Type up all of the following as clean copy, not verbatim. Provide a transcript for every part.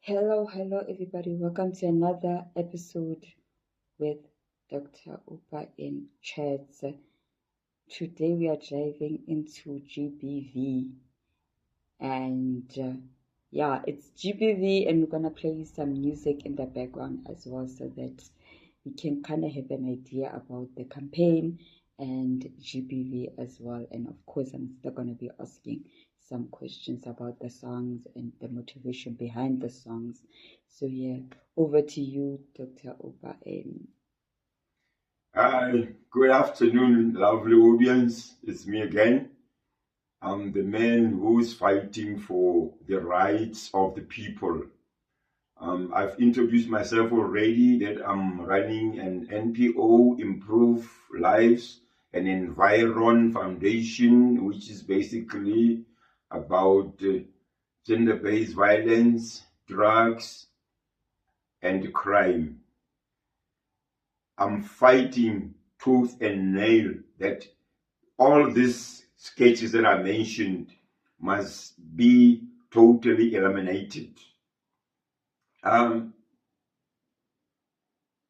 Hello, everybody. Welcome to another episode with Dr. Upa in Chats. Today we are diving into GBV, and it's GBV, and we're gonna play some music in the background as well, so that we can kind of have an idea about the campaign and GBV as well. And of course, I'm still gonna be asking some questions about the songs and the motivation behind the songs. So over to you, Dr. Uba. Hi, good afternoon, lovely audience. It's me again. I'm the man who's fighting for the rights of the people. I've introduced myself already that I'm running an NPO, Improve Lives, an Environ Foundation, which is basically about gender-based violence, drugs, and crime. I'm fighting tooth and nail that all these sketches that I mentioned must be totally eliminated. I'm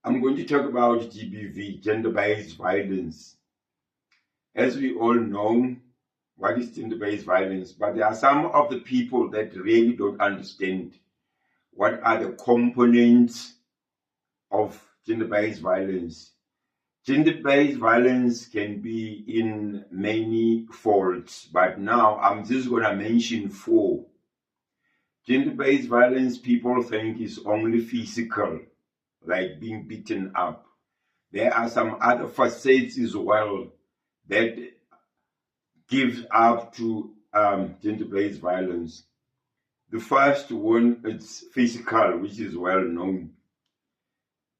going to talk about GBV, gender-based violence. As we all know, what is gender-based violence? But there are some of the people that really don't understand what are the components of gender-based violence. Gender-based violence can be in many folds, but now I'm just going to mention 4. Gender-based violence, people think is only physical, like being beaten up. There are some other facets as well that give up to gender-based violence. The first one is physical, which is well known.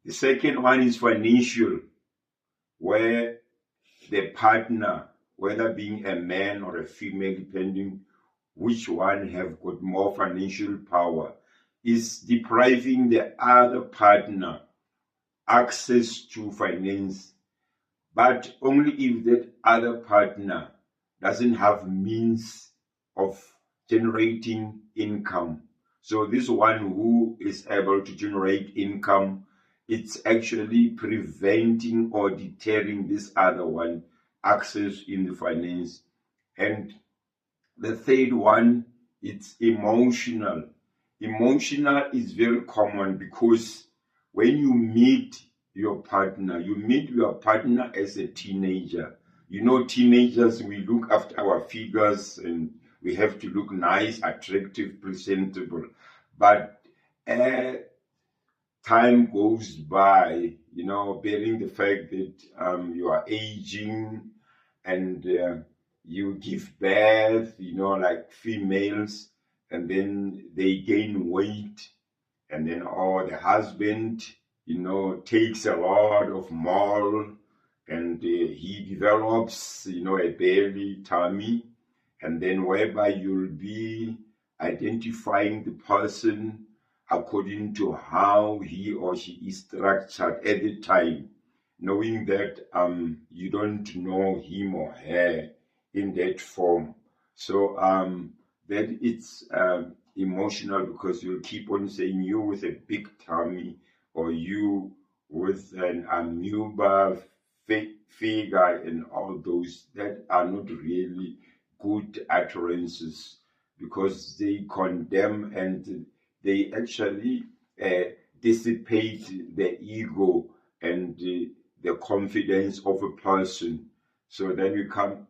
The second one is financial, where the partner, whether being a man or a female, depending which one have got more financial power, is depriving the other partner access to finance, but only if that other partner doesn't have means of generating income. So this one who is able to generate income, it's actually preventing or deterring this other one access in the finance. And the third one, it's emotional. Emotional is very common because when you meet your partner as a teenager. You know, teenagers, we look after our figures and we have to look nice, attractive, presentable. But as time goes by, bearing the fact that you are aging and you give birth, like females, and then they gain weight, and then the husband, takes a lot of more, and he develops, a belly, tummy, and then whereby you'll be identifying the person according to how he or she is structured at the time, knowing that you don't know him or her in that form. So that it's emotional because you'll keep on saying you with a big tummy or you with an amoeba figure and all those that are not really good utterances because they condemn and they actually dissipate the ego and the confidence of a person. So then we come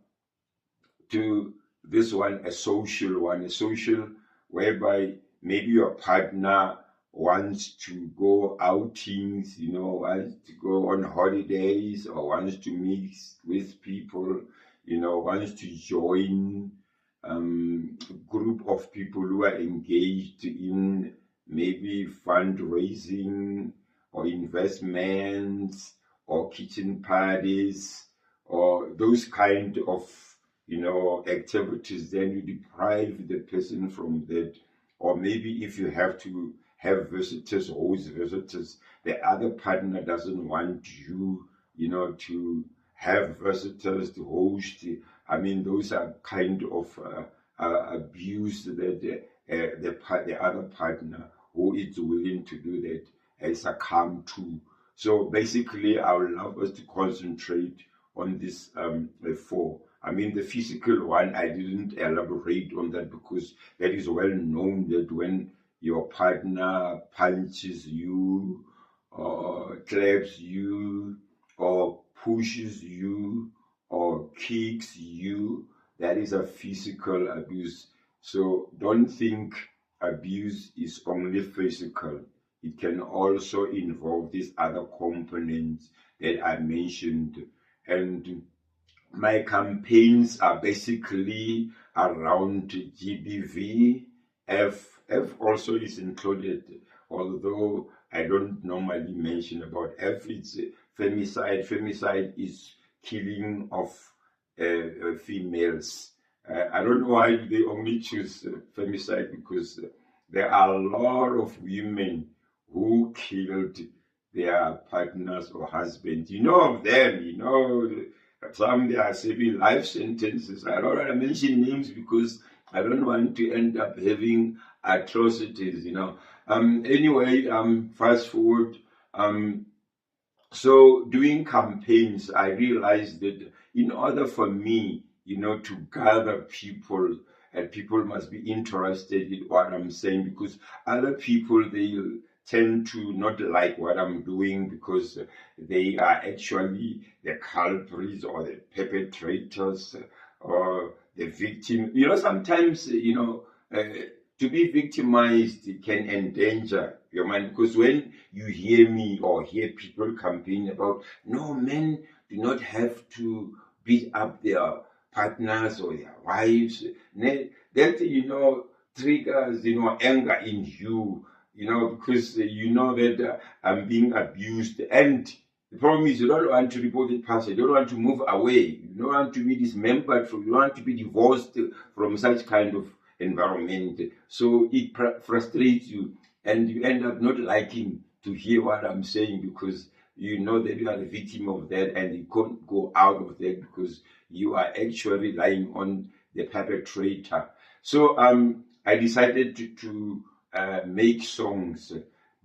to this one, a social whereby maybe your partner wants to go outings, wants to go on holidays or wants to mix with people, wants to join group of people who are engaged in maybe fundraising or investments or kitchen parties or those kind of activities. Then you deprive the person from that. Or maybe if you have to have visitors, host visitors, the other partner doesn't want you, to have visitors, to host. I mean, those are kind of abuse that the other partner who is willing to do that has succumbed to. So basically, I would love us to concentrate on this 4. I mean, the physical one, I didn't elaborate on that because that is well known that when your partner punches you or claps you or pushes you or kicks you, that is a physical abuse. So don't think abuse is only physical. It can also involve these other components that I mentioned. And my campaigns are basically around GBV. F also is included, although I don't normally mention about F. It's femicide. Femicide is killing of females. I don't know why they only choose femicide, because there are a lot of women who killed their partners or husbands. You know of them, you know, some they are serving life sentences. I don't want to mention names because I don't want to end up having atrocities, you know. Anyway, fast forward. So doing campaigns, I realized that in order for me, you know, to gather people, and people must be interested in what I'm saying, because other people, they tend to not like what I'm doing because they are actually the culprits or the perpetrators or the victim. You know, sometimes, you know, to be victimized can endanger your mind, because when you hear me or hear people campaign about, no, men do not have to beat up their partners or their wives, that, you know, triggers, you know, anger in you, you know, because you know that I'm being abused. And the problem is, you don't want to report it past, you don't want to move away, you don't want to be dismembered from, you don't want to be divorced from such kind of environment. So it frustrates you, and you end up not liking to hear what I'm saying, because you know that you are the victim of that, and you can't go out of that because you are actually relying on the perpetrator. So I decided to make songs,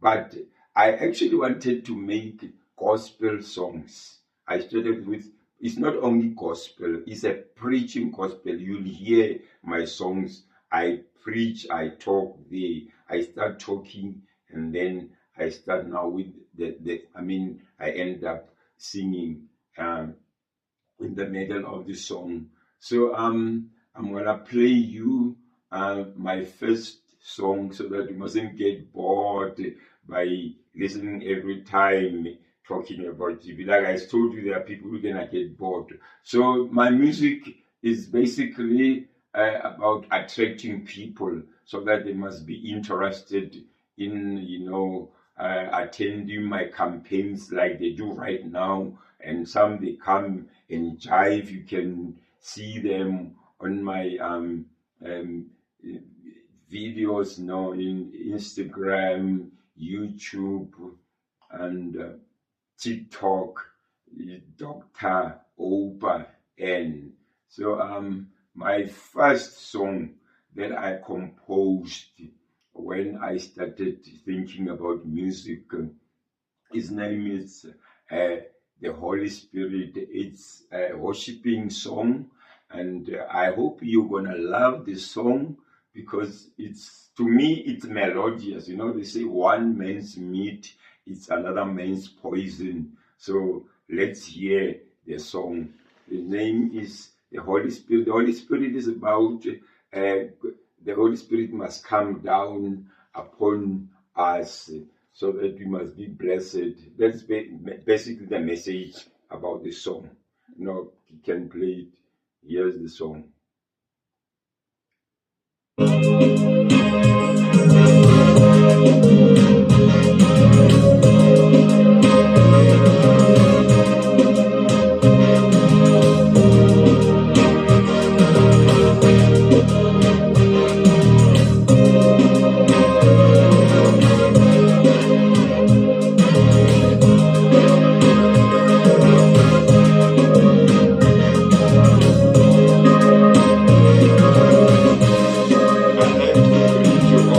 but I actually wanted to make gospel songs. I started with, it's not only gospel, it's a preaching gospel. You'll hear my songs. I preach, I talk, I start talking, and then I start now with I end up singing in the middle of the song. So I'm gonna play you my first song so that you mustn't get bored by listening every time talking about GB. Like I told you, there are people who are gonna get bored. So my music is basically about attracting people so that they must be interested in, you know, attending my campaigns like they do right now. And some, they come and jive. You can see them on my videos now in Instagram, YouTube, and TikTok, Dr. Opa N. So my first song that I composed when I started thinking about music, his name is the Holy Spirit. It's a worshiping song, and I hope you're gonna love this song, because it's, to me, it's melodious. You know, they say one man's meat is another man's poison. So let's hear the song. The name is the Holy Spirit. The Holy Spirit is about the Holy Spirit must come down upon us so that we must be blessed. That's basically the message about the song. You know, you can play it. Here's the song. To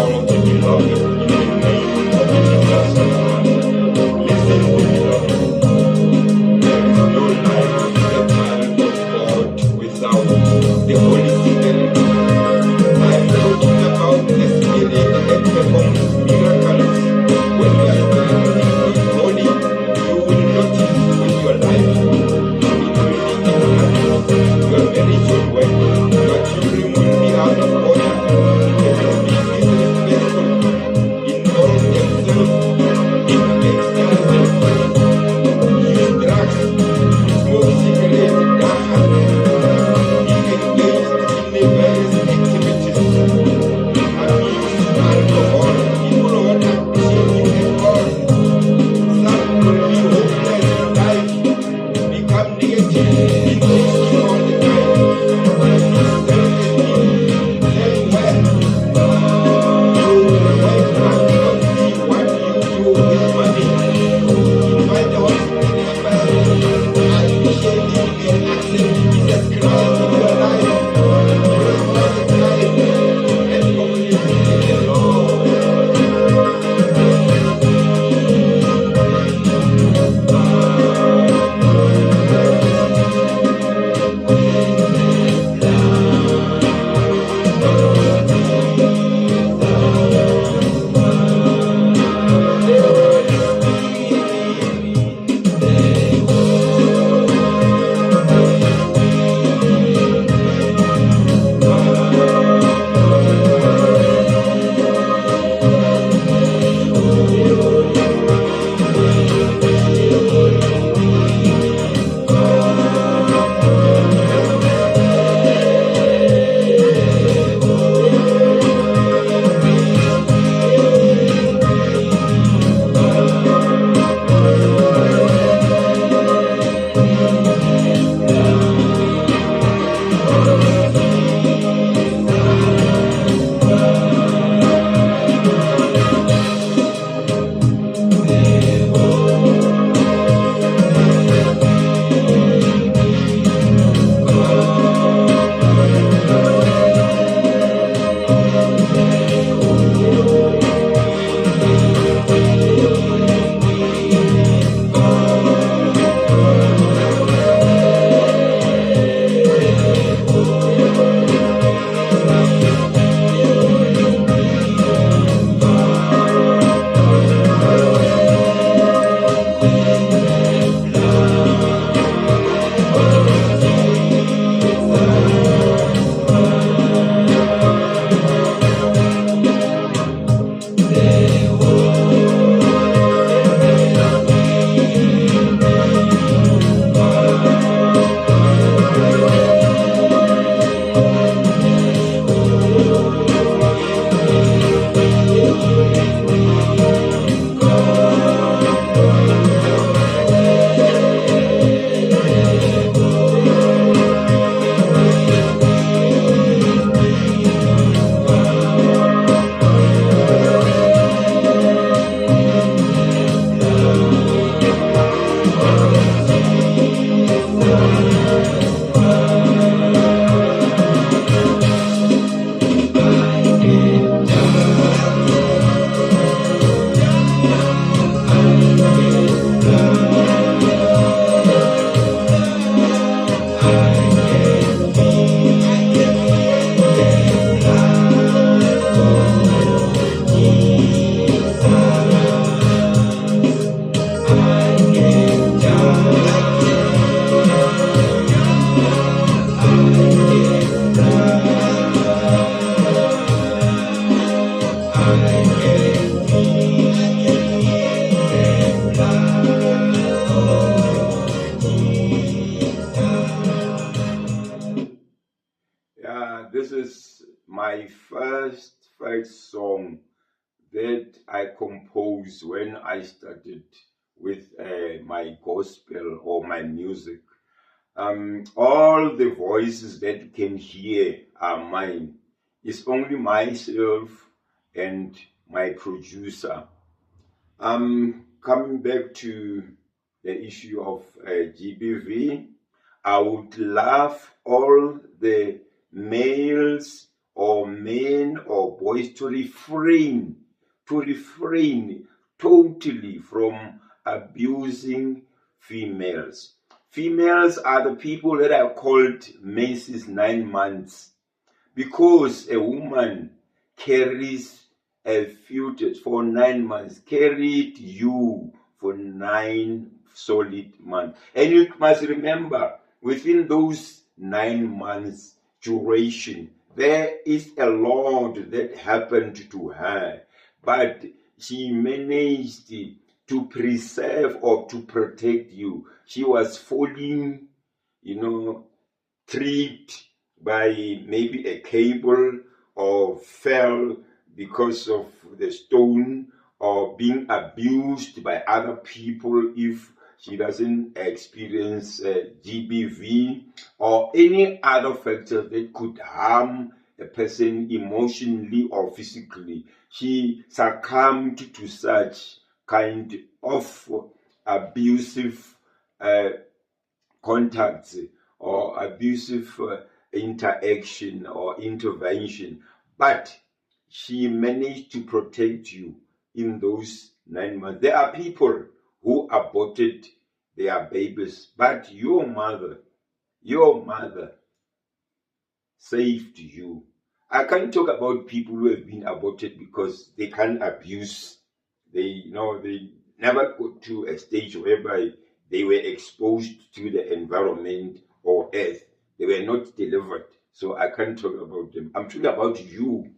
Yeah, this is my first song that I composed when I started with my gospel or my music. All the voices that you can hear are mine. It's only myself and my producer. Coming back to the issue of GBV, I would love all the males or men or boys to refrain totally from abusing females. Females are the people that are called Macy's 9 months, because a woman carries a fetus for 9 months, carried you for 9 solid months. And you must remember, within those 9 months duration, there is a lot that happened to her, but she managed to preserve or to protect you. She was falling, tripped by maybe a cable, or fell because of the stone, or being abused by other people if she doesn't experience GBV, or any other factor that could harm a person emotionally or physically. She succumbed to such kind of abusive contacts or abusive interaction or intervention, but she managed to protect you in those 9 months. There are people who aborted their babies, but your mother saved you. I can't talk about people who have been aborted because they can't abuse. They never got to a stage whereby they were exposed to the environment or earth. They were not delivered. So I can't talk about them. I'm talking about you,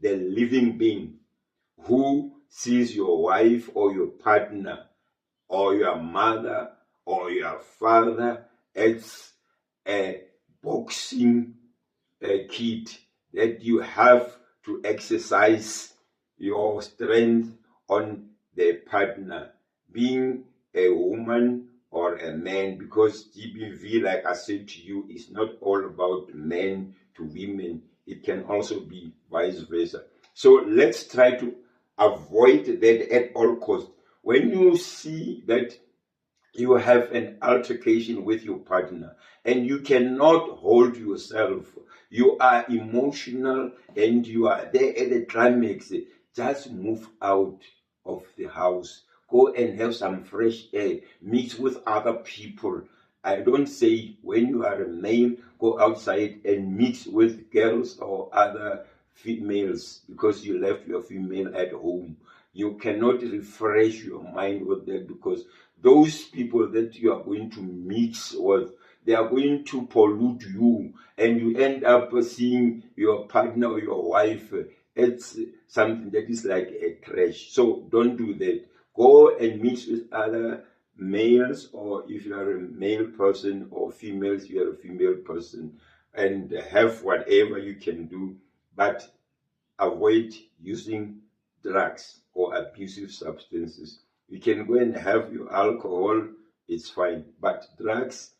the living being, who sees your wife or your partner or your mother or your father as a boxing kid that you have to exercise your strength on the partner, being a woman or a man, because GBV, like I said to you, is not all about men to women. It can also be vice versa. So let's try to avoid that at all costs. When you see that you have an altercation with your partner and you cannot hold yourself, you are emotional and you are there at the climax, just move out of the house. Go and have some fresh air, meet with other people. I don't say when you are a male, go outside and meet with girls or other females because you left your female at home. You cannot refresh your mind with that, because those people that you are going to mix with, they are going to pollute you, and you end up seeing your partner or your wife. It's something that is like a trash. So don't do that. Go and mix with other males, or if you are a male person, or females, you are a female person, and have whatever you can do, but avoid using drugs or abusive substances. You can go and have your alcohol, it's fine, but drugs,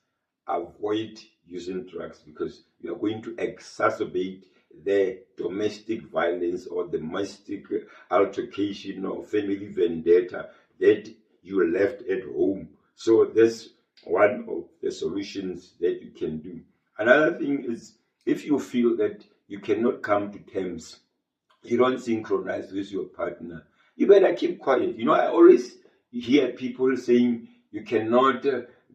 avoid using drugs, because you are going to exacerbate the domestic violence or domestic altercation or family vendetta that you left at home. So that's one of the solutions that you can do. Another thing is, if you feel that you cannot come to terms, you don't synchronize with your partner, you better keep quiet. I always hear people saying you cannot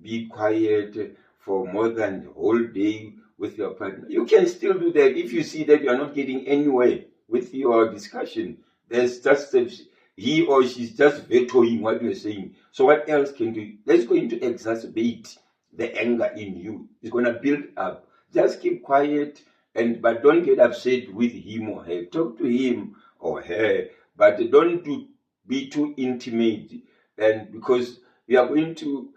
be quiet for more than the whole day with your partner. You can still do that if you see that you are not getting anywhere with your discussion. There's just he or she's just vetoing what you're saying. So what else can you do? That's going to exacerbate the anger in you. It's going to build up. Just keep quiet, but don't get upset with him or her. Talk to him or her, but don't be too intimate, and because we are going to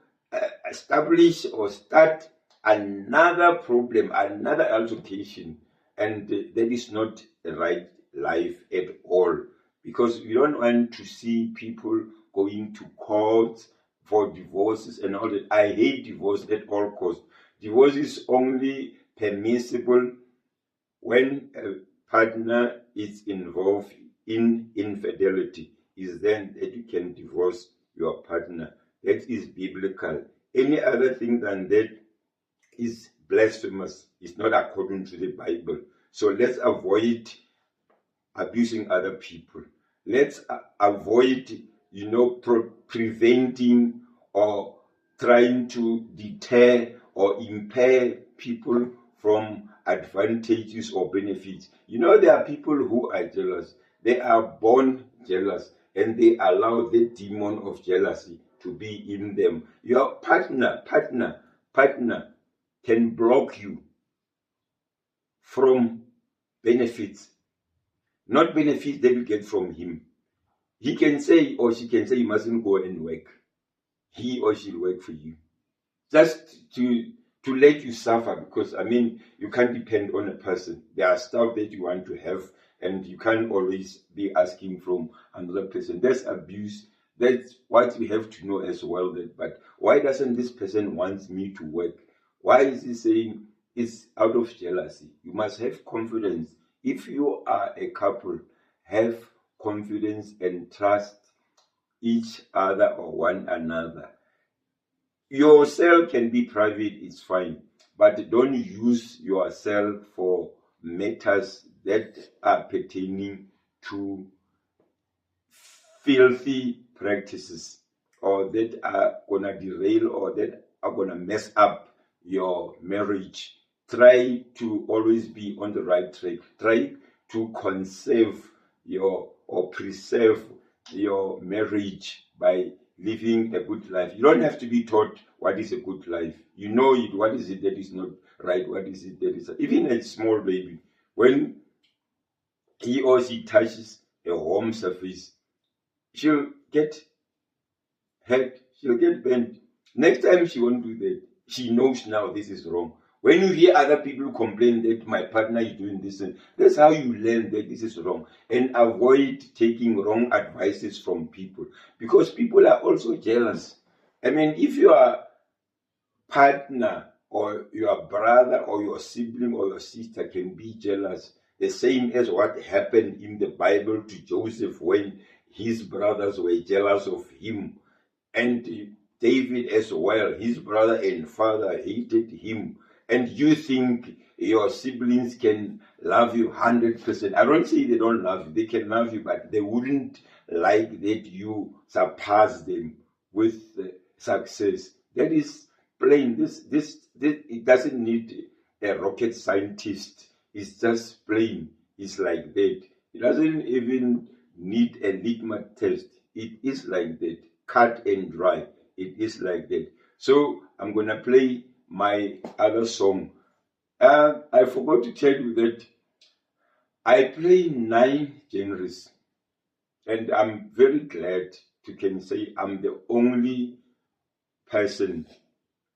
establish or start another problem, another altercation, and that is not the right life at all, because we don't want to see people going to court for divorces and all that. I hate divorce at all costs. Divorce is only permissible when a partner is involved in infidelity. Is then that you can divorce your partner. That is biblical. Any other thing than that is blasphemous. It's not according to the Bible. So let's avoid abusing other people. Let's avoid, preventing or trying to deter or impair people from advantages or benefits. There are people who are jealous. They are born jealous, and they allow the demon of jealousy to be in them. Your partner can block you from benefits, not benefits that you get from him. He can say, or she can say, you mustn't go and work. He or she will work for you, just to let you suffer, because you can't depend on a person. There are stuff that you want to have, and you can't always be asking from another person. That's abuse. That's what we have to know as well. But why doesn't this person want me to work? Why is he saying it's out of jealousy? You must have confidence. If you are a couple, have confidence and trust each other or one another. Your cell can be private, it's fine, but don't use your cell for matters that are pertaining to filthy practices, or that are going to derail, or that are going to mess up your marriage. Try to always be on the right track. Try to conserve or preserve your marriage by living a good life. You don't have to be taught what is a good life. You know it. What is it that is not right? What is it that is... Even a small baby, when he or she touches a home surface, she'll get hurt, she'll get bent. Next time she won't do that. She knows now this is wrong. When you hear other people complain that my partner is doing this, and that's how you learn that this is wrong. And avoid taking wrong advices from people, because people are also jealous. If your partner or your brother or your sibling or your sister can be jealous, the same as what happened in the Bible to Joseph when his brothers were jealous of him, and David as well, his brother and father hated him, and you think your siblings can love you 100%. I don't say they don't love you. They can love you, but they wouldn't like that you surpass them with success. That is plain. This it doesn't need a rocket scientist. It's just plain. It's like that. It doesn't even need a litmus test. It is like that. Cut and dry. It is like that. So I'm going to play my other song. I forgot to tell you that I play 9 genres, and I'm very glad to can say I'm the only person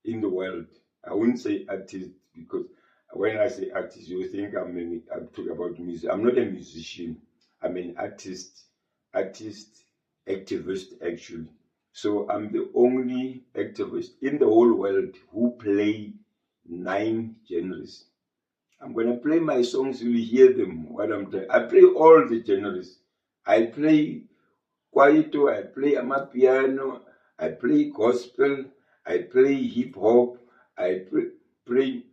in the world. I wouldn't say artist, because when I say artist, you think I'm talking about music. I'm not a musician. I'm an artist, activist actually. So I'm the only activist in the whole world who play 9 genres. I'm going to play my songs, you'll hear them, what I'm doing. I play all the genres. I play kwaito, I play amapiano, I play gospel, I play hip-hop, I play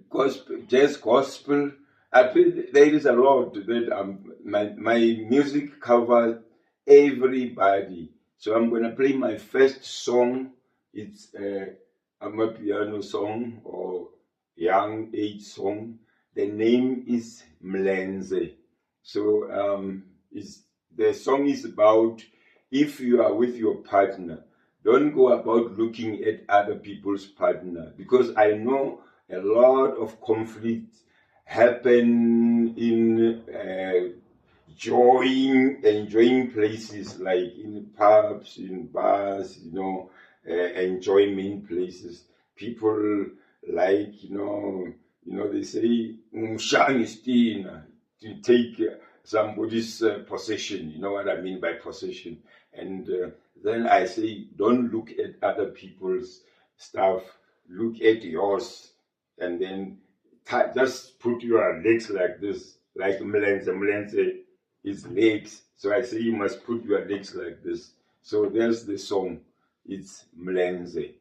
gospel, jazz gospel. There is a lot that my music covers everybody. So I'm going to play my first song. It's a piano song or young age song. The name is Mlenze. So the song is about, if you are with your partner, don't go about looking at other people's partner, because I know a lot of conflict happen in enjoying places like in pubs, in bars, enjoyment places. People like, they say, to take somebody's possession. You know what I mean by possession. And then I say, don't look at other people's stuff. Look at yours. And then just put your legs like this, like Mlenze, his legs. So I say you must put your legs like this. So there's the song. It's Mlenze.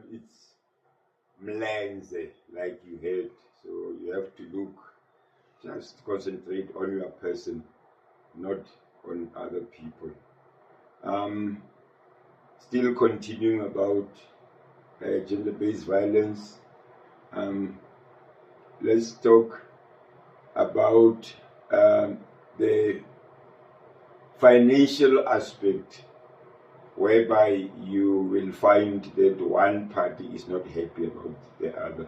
but it's mlenze, like you heard. So you have to look, just concentrate on your person, not on other people. Still continuing about gender-based violence. Let's talk about the financial aspect, whereby you will find that one party is not happy about the other.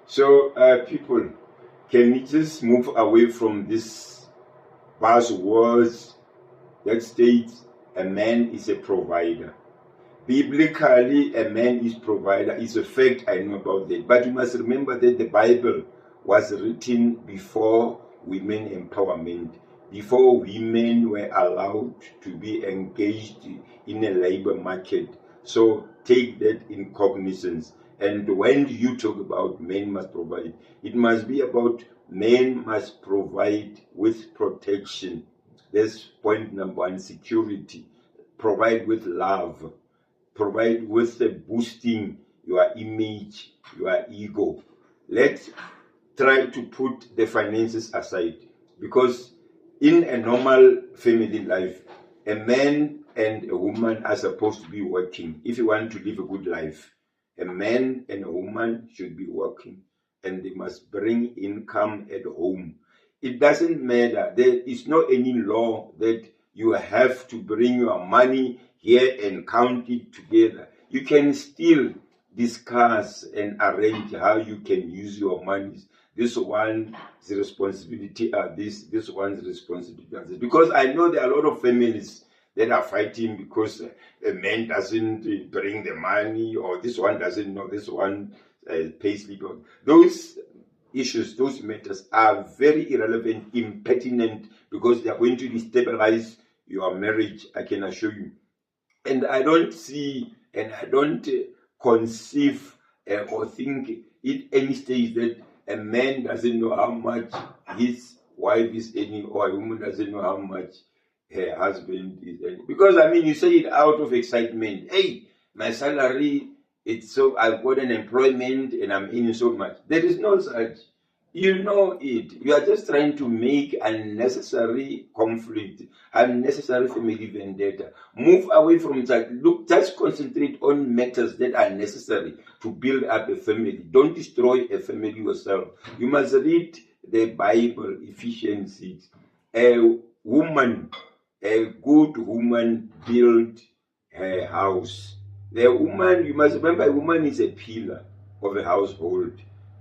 So people, can we just move away from this buzzwords that states a man is a provider? Biblically, a man is provider. It's a fact, I know about that. But you must remember that the Bible was written before women empowerment, before women were allowed to be engaged in a labor market. So take that in cognizance. And when you talk about men must provide, it must be about men must provide with protection. That's point number one, security. Provide with love. Provide with the boosting your image, your ego. Let's try to put the finances aside, because in a normal family life, a man and a woman are supposed to be working. If you want to live a good life, a man and a woman should be working, and they must bring income at home. It doesn't matter. There is not any law that you have to bring your money here and count it together. You can still discuss and arrange how you can use your money. This one's responsibility are this one's responsibility are this. Because I know there are a lot of families that are fighting because a man doesn't bring the money, or this one doesn't know this one pays sleep. Those issues, those matters are very irrelevant, impertinent, because they are going to destabilize your marriage, I can assure you. And I don't see, and I don't conceive or think at any stage that a man doesn't know how much his wife is earning, or a woman doesn't know how much her husband is earning. Because, I mean, you say it out of excitement. Hey, my salary, it's so, I've got an employment and I'm earning so much. There is no such. You know it. You are just trying to make unnecessary conflict, unnecessary family vendetta. Move away from that. Look, just concentrate on matters that are necessary to build up a family. Don't destroy a family yourself. You must read the Bible, Ephesians 6. A woman, a good woman, built her house. The woman, you must remember, a woman is a pillar of a household.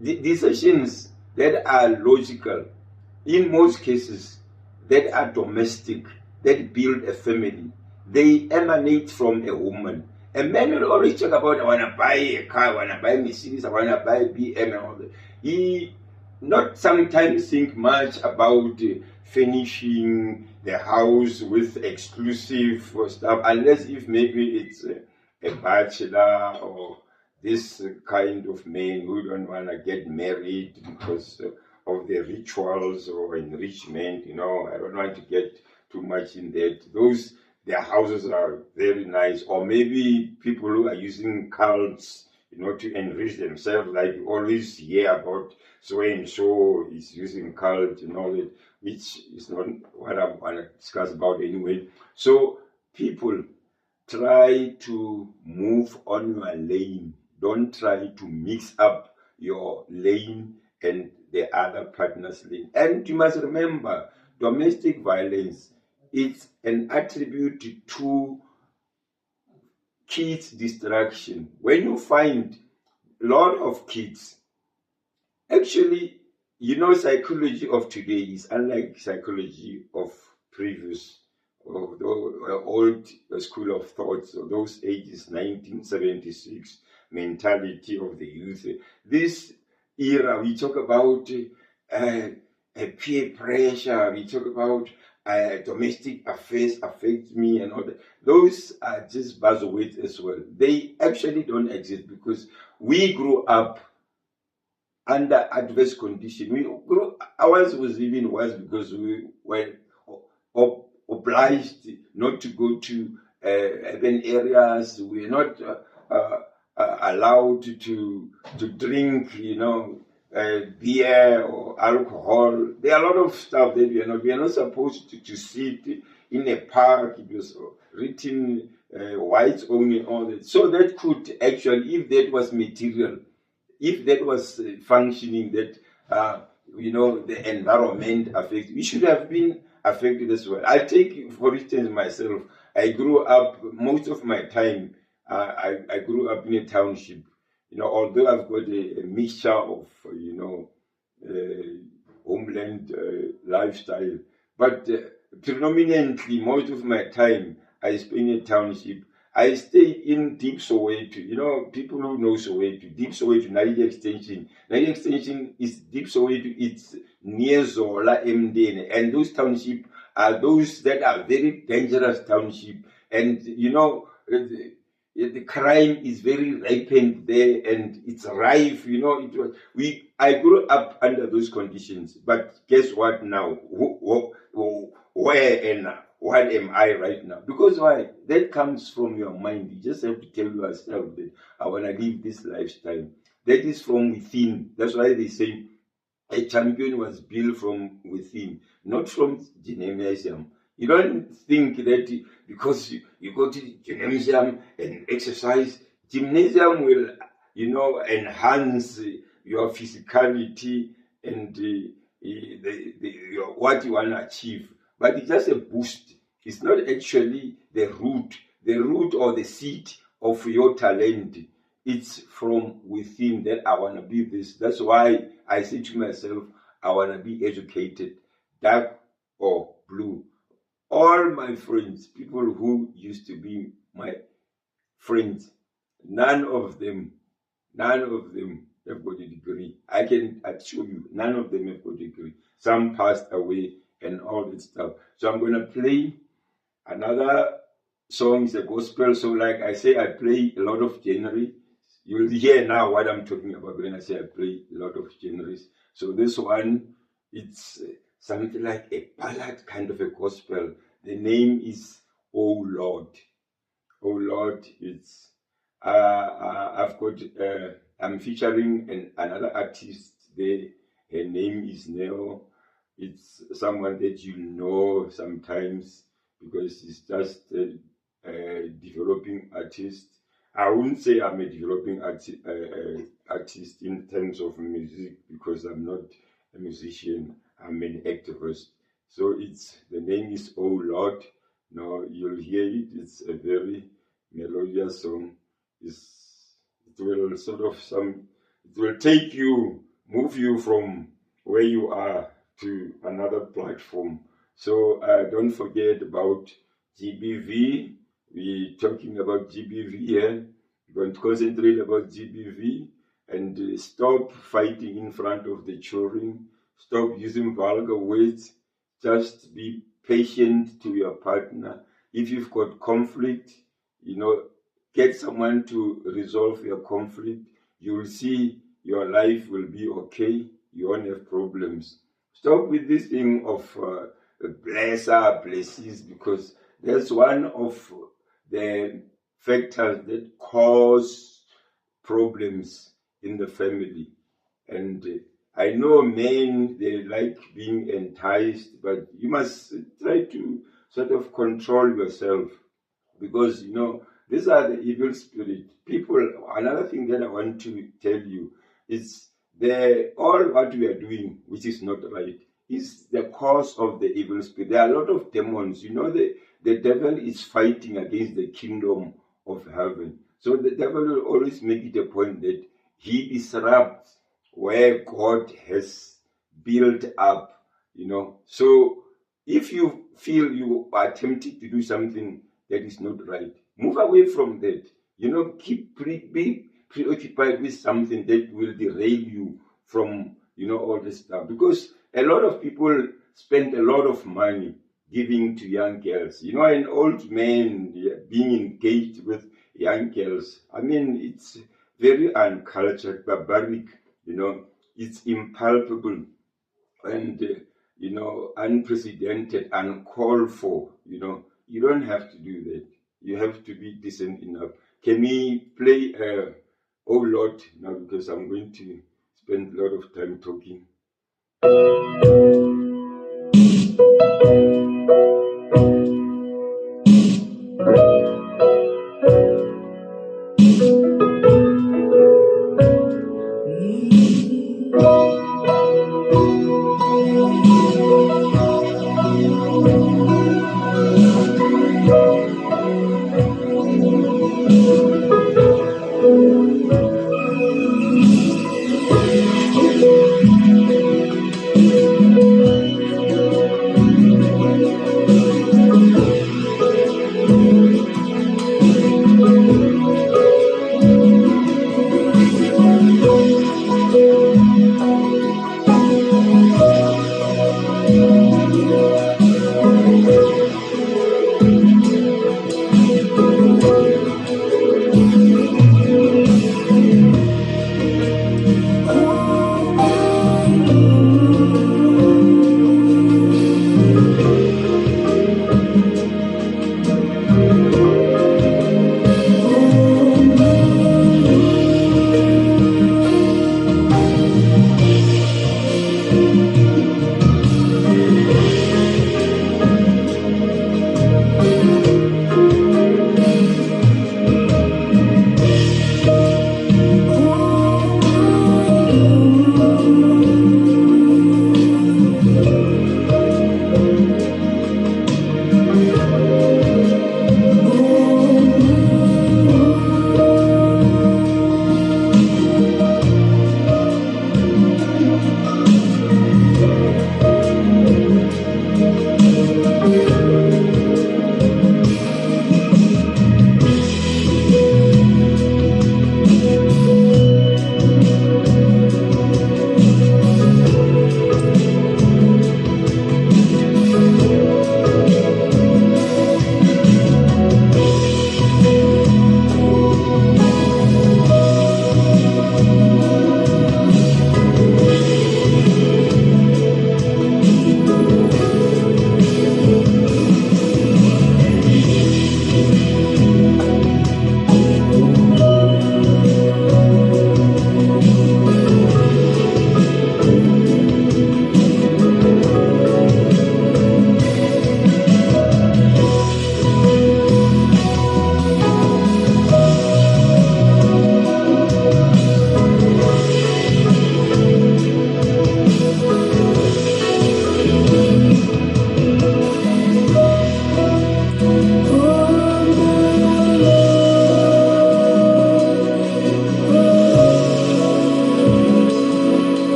The decisions that are logical, in most cases, that are domestic, that build a family, they emanate from a woman. A man will always talk about, I want to buy a car, I want to buy Mercedes, I want to buy BM and all that. He not sometimes think much about finishing the house with exclusive stuff, unless if maybe it's a bachelor or this kind of men who don't want to get married because of the rituals or enrichment. I don't want to get too much in that. Their houses are very nice. Or maybe people who are using cults, to enrich themselves, like you always hear about so and so is using cult and all that, which is not what I want to discuss about anyway. So people, try to move on your lane. Don't try to mix up your lane and the other partner's lane. And you must remember, domestic violence is an attribute to kids' distraction. When you find a lot of kids, actually, psychology of today is unlike psychology of previous, of the old school of thoughts of those ages, 1976 mentality of the youth. This era, we talk about peer pressure, we talk about domestic affairs affect me and all that. Those are just buzzwords as well. They actually don't exist, because we grew up under adverse conditions. Ours was even worse because we were obliged not to go to urban areas. We were not allowed to drink, beer or alcohol. There are a lot of stuff that we are not supposed to sit in a park. It was written whites only, all that. So that could actually, if that was material, if that was functioning, that the environment affected, we should have been affected as well. I take, for instance, myself. I grew up most of my time. I grew up in a township. Although I've got a mixture of homeland lifestyle, but predominantly most of my time I spent in a township. I stayed in Deep Soweto. People who know Soweto, Deep Soweto, Nadi Extension. Nadi Extension is Deep Soweto. It's near Zola, Mdene. And those townships are those that are very dangerous township. And, the crime is very rampant there, and it's rife. I grew up under those conditions. But guess what now? Where and what am I right now? Because why? That comes from your mind. You just have to tell yourself that I want to live this lifestyle. That is from within. That's why they say a champion was built from within, not from gymnasium. You don't think that because you go to gymnasium and exercise, gymnasium will, enhance your physicality and what you want to achieve. But it's just a boost. It's not actually the root or the seed of your talent. It's from within that I want to be this. That's why I say to myself, I want to be educated, dark or blue. All my friends, people who used to be my friends, none of them have got a degree. I can assure you, none of them have got a degree. Some passed away and all that stuff. So I'm going to play another song. It's a gospel. So like I say, I play a lot of genres. You'll hear now what I'm talking about when I say I play a lot of genres. So this one, it's something like a ballad kind of a gospel. The name is Oh Lord. Oh Lord, it's I'm featuring another artist there. Her name is Neo. It's someone that you know sometimes because she's just a developing artist. I wouldn't say I'm a developing artist in terms of music because I'm not a musician. I'm an activist. So the name is Oh Lord. Now you'll hear it. It's a very melodious song. It will move you from where you are to another platform. So don't forget about GBV. We're talking about GBV here. We're going to concentrate about GBV and stop fighting in front of the children. Stop using vulgar words. Just be patient to your partner. If you've got conflict, get someone to resolve your conflict. You will see your life will be okay. You won't have problems. Stop with this thing of blesses, because that's one of the factors that cause problems in the family. And I know men, they like being enticed, but you must try to sort of control yourself because, these are the evil spirit. People, another thing that I want to tell you is all what we are doing, which is not right, is the cause of the evil spirit. There are a lot of demons. The devil is fighting against the kingdom of heaven. So the devil will always make it a point that he disrupts where God has built up, So if you feel you are tempted to do something that is not right, move away from that. Be preoccupied with something that will derail you from, all this stuff. Because a lot of people spend a lot of money giving to young girls. An old man being engaged with young girls. I mean, it's very uncultured, barbaric, it's impalpable and, unprecedented, uncalled for, You don't have to do that. You have to be decent enough. Can we play Oh Lord, now because I'm going to spend a lot of time talking.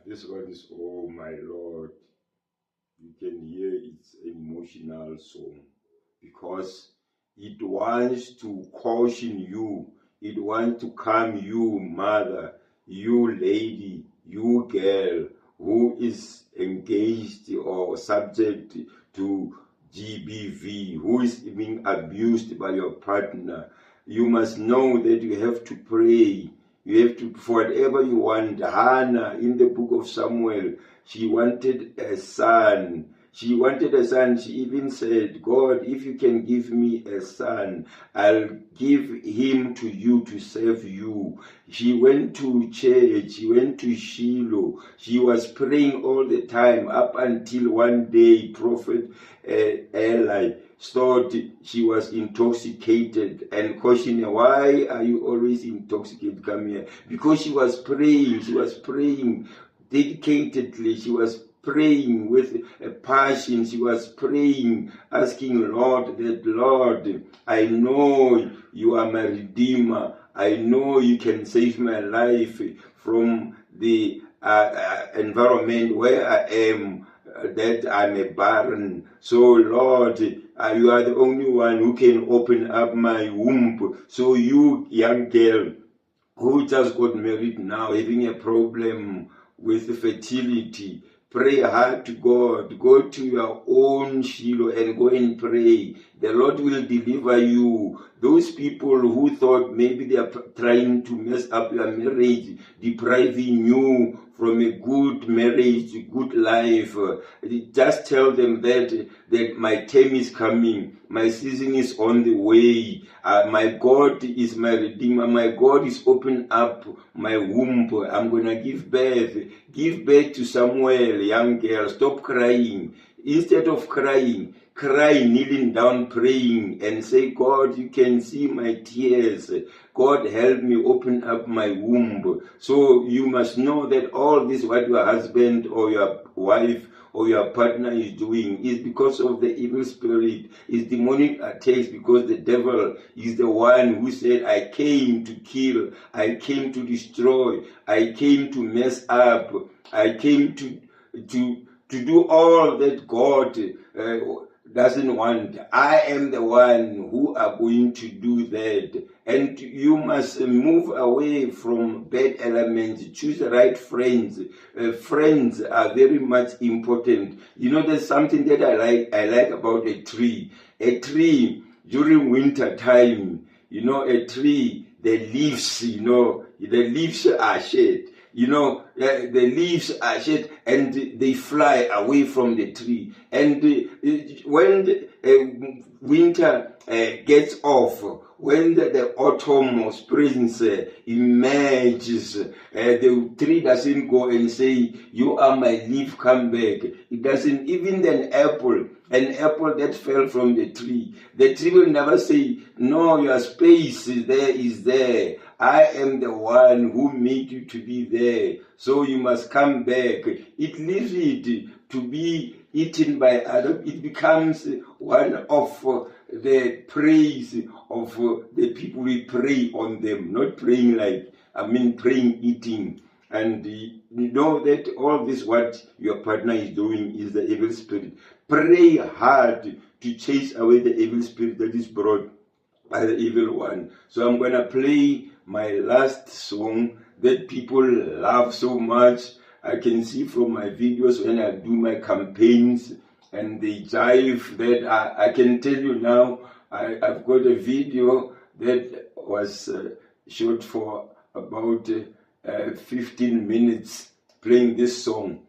This one is, oh my Lord. You can hear it's emotional song because it wants to caution you. It wants to calm you, mother, you lady, you girl who is engaged or subject to GBV, who is being abused by your partner. You must know that you have to pray. You have to, for whatever you want. Hannah, in the book of Samuel, she wanted a son. She wanted a son. She even said, God, if you can give me a son, I'll give him to you to serve you. She went to church. She went to Shiloh. She was praying all the time up until one day, Prophet Eli thought she was intoxicated and questioned her, why are you always intoxicated? Come here. Because she was praying dedicatedly. She was praying with a passion. She was praying, asking Lord, that Lord, I know you are my Redeemer. I know you can save my life from the environment where I am, that I'm a barren. So Lord, you are the only one who can open up my womb. So you, young girl, who just got married now, having a problem with fertility, pray hard to God. Go to your own Shiloh and go and pray. The Lord will deliver you. Those people who thought maybe they are trying to mess up your marriage, depriving you from a good marriage, a good life, just tell them that my time is coming. My season is on the way. My God is my Redeemer. My God is opening up my womb. I'm going to give birth. Give birth to Samuel, young girl. Stop crying. Instead of crying, cry kneeling down praying and say, God, you can see my tears. God, help me open up my womb. So you must know that all this, what your husband or your wife or your partner is doing, is because of the evil spirit, is demonic attacks, because the devil is the one who said, I came to kill, I came to destroy, I came to mess up, I came to do all that God doesn't want. I am the one who are going to do that. And you must move away from bad elements. Choose the right friends. Friends are very much important. You know, there's something that I like about a tree. A tree during winter time, you know, a tree, the leaves, you know, the leaves are shed. You know, the leaves are shed and they fly away from the tree. And when the winter gets off, when the autumn or spring emerges, the tree doesn't go and say, you are my leaf, come back. It doesn't. Even an apple that fell from the tree will never say, no, your space is there. I am the one who made you to be there, so you must come back. It leaves it to be eaten by others. It becomes one of the praise of the people. We pray on them, not praying praying eating. And you know that all this, what your partner is doing, is the evil spirit. Pray hard to chase away the evil spirit that is brought by the evil one. So I'm going to play my last song that people love so much. I can see from my videos when I do my campaigns and they jive that I can tell you now, I've got a video that was shot for about 15 minutes playing this song.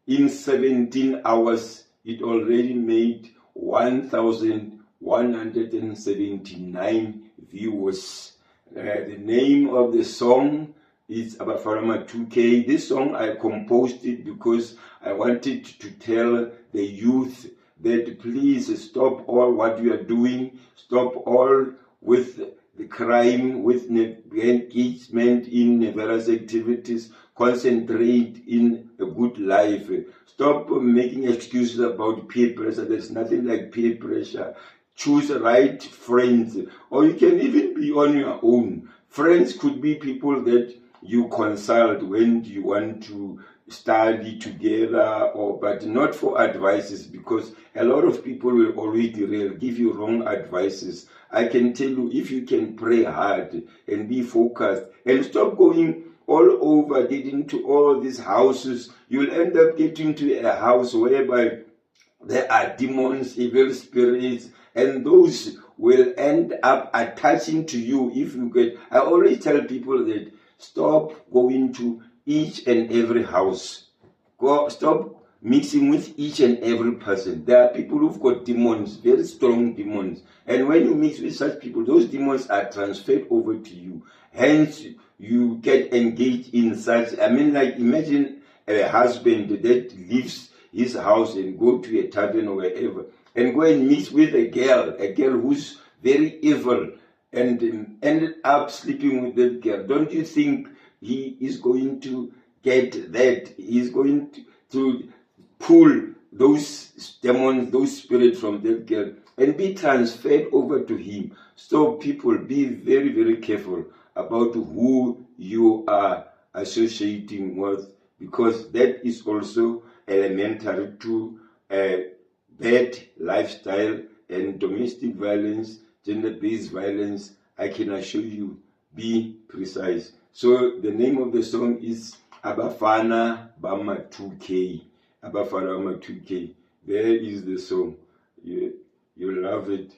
In 17 hours, it already made 1,179 views. The name of the song is Abafarama 2K. This song, I composed it because I wanted to tell the youth that please stop all what you are doing, stop all with the crime, with engagement in various activities, concentrate in a good life. Stop making excuses about peer pressure. There's nothing like peer pressure. Choose the right friends, or you can even be on your own. Friends could be people that you consult when you want to study together, but not for advices, because a lot of people will always give you wrong advices. I can tell you, if you can pray hard and be focused and stop going all over, getting to all these houses, you'll end up getting to a house whereby there are demons, evil spirits, and those will end up attaching to you if you get. I always tell people that stop going to each and every house. Stop mixing with each and every person. There are people who've got demons, very strong demons. And when you mix with such people, those demons are transferred over to you. Hence, you get engaged in such. Imagine a husband that leaves his house and go to a tavern or wherever, and go and mix with a girl who's very evil, and ended up sleeping with that girl. Don't you think he is going to get that? He's going to pull those demons, those spirits from that girl and be transferred over to him. So people, be very, very careful about who you are associating with, because that is also elementary to bad lifestyle and domestic violence, gender-based violence. I can assure you, be precise. So the name of the song is Abafana Bama 2K. Abafana Bama 2K. There is the song. You love it.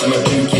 I'm a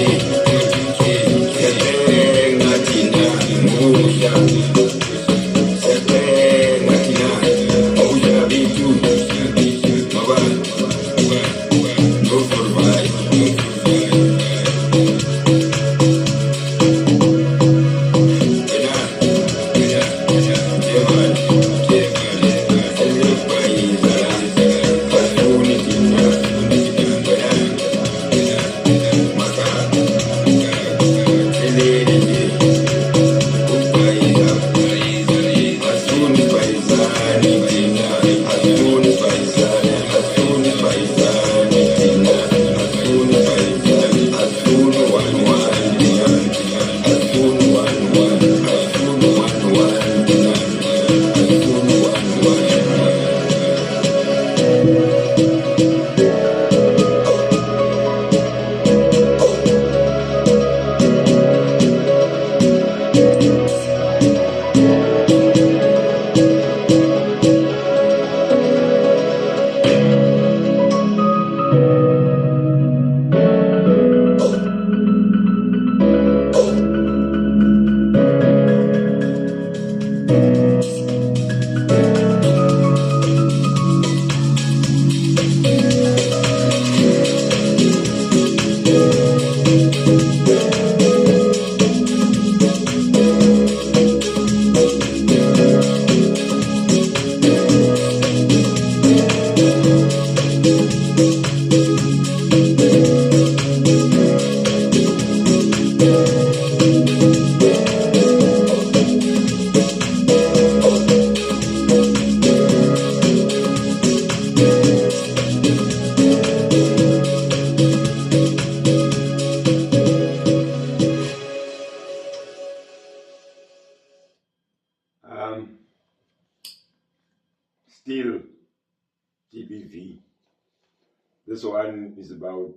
This one is about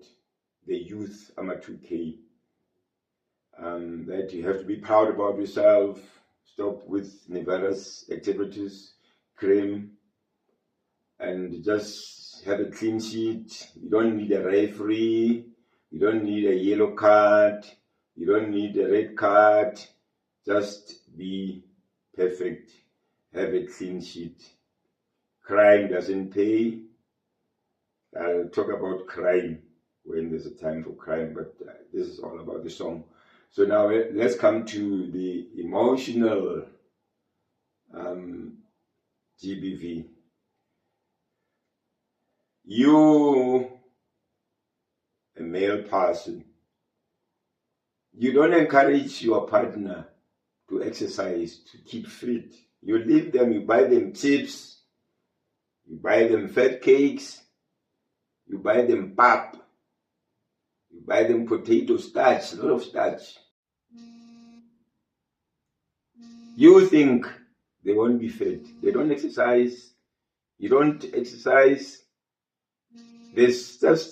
the youth, AMA 2K. That you have to be proud about yourself, stop with nevertheless activities, cream, and just have a clean sheet. You don't need a referee, you don't need a yellow card, you don't need a red card. Just be perfect, have a clean sheet. Crime doesn't pay. I'll talk about crime when there's a time for crime, but this is all about the song. So now let's come to the emotional GBV. You, a male person, you don't encourage your partner to exercise, to keep fit. You leave them, you buy them chips, you buy them fat cakes, you buy them pap, you buy them potato starch, a lot of starch. You think they won't be fat. They don't exercise. You don't exercise. There's just